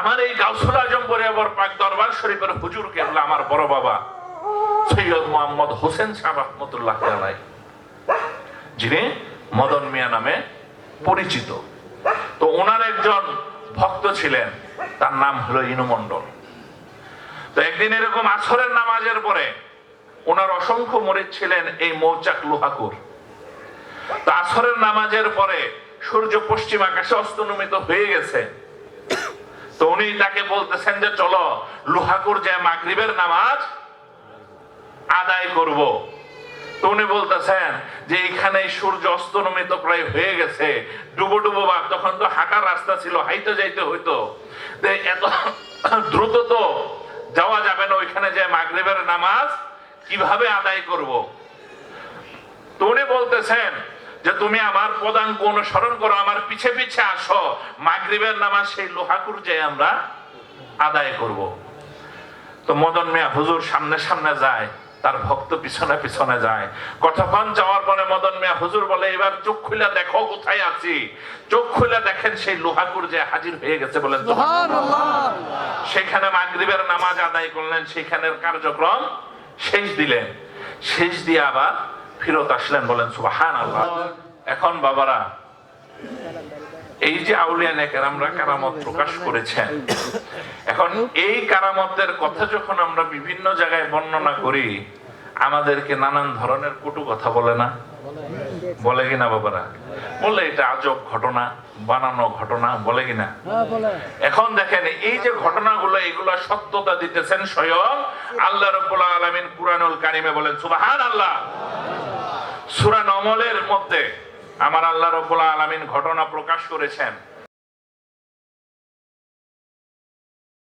আমার এই গাউসুল আজম বরিয়াবর পাক দরবার শরীফের হুজুর কেবলা আমার বড় বাবা সৈয়দ মোহাম্মদ হোসেন সাহেব রহমতুল্লাহ আলাইহি, যিনি মদন মিয়া নামে পরিচিত। তো ওনার একজন ভক্ত ছিলেন, তার নাম হলো ইনু মন্ডল। তো একদিন এরকম আসরের নামাজের পরে ওনার অসংখ্য মুরিদ ছিলেন এই মৌচাক লোহাকুর। তো আসরের নামাজের পরে সূর্য পশ্চিম আকাশে অস্তনমিত হয়ে গেছে। তো উনি তাকে বলতেছেন যে চলো লোহাকুর যে মাগরিবের নামাজ আদায় করব। তো উনি বলতেছেন যে এখানে সূর্য অস্তনমিত প্রায় হয়ে গেছে, ডুবো ডুবো ভাব, তখন তো হাঁটার রাস্তা ছিল, হাইতে যাইতে হইতো, এত দ্রুত তো যাওয়া যাবে না, ওইখানে যে মাগরিবের নামাজ কিভাবে আদায় করব। তো উনি বলতেছেন যে তুমি আমার পদাঙ্ক অনুসরণ করো, আমার পিছে পিছে আসো, মাগরিবের নামাজ সেই লোহাকুর যে আমরা আদায় করব। তো মদন মিয়া হুজুর সামনে সামনে যায়, তার ভক্ত পিছনে পিছনে যায়। কতক্ষণ যাওয়ার পরে মদন মিয়া হুজুর বলে এবার চোখ খুলে দেখো কোথায় আছি। চোখ খুলে দেখেন সেই লোহাকুর যে হাজির হয়ে গেছে, বলেন সুবহানাল্লাহ। সেখানে মাগরিবের নামাজ আদায় করলেন, সেখানের কার্যক্রম শেষ দিলেন, শেষ দিয়ে আবার ফিরত আসলেন, বলেন সুবহানাল্লাহ। এখন বাবারা, এই যে আউলিয়া নেকেরামরা কারামত প্রকাশ করেছেন, এখন এই কারামতের কথা যখন আমরা বিভিন্ন জায়গায় বর্ণনা করি, আমাদেরকে নানান ধরনের কটু কথা বলে না, বলে কিনা বাবারা? বলে এটা আজব ঘটনা, বানানো ঘটনা, বলে কিনা? এখন দেখেন এই যে ঘটনাগুলো, এগুলো সত্যতা দিতেছেন স্বয়ং আল্লাহ রাব্বুল আলামিন কুরআনুল কারীমে, বলেন সুবহানাল্লাহ। সূরা নমলের মধ্যে আমার আল্লাহ রাব্বুল আলামিন ঘটনা প্রকাশ করেছেন।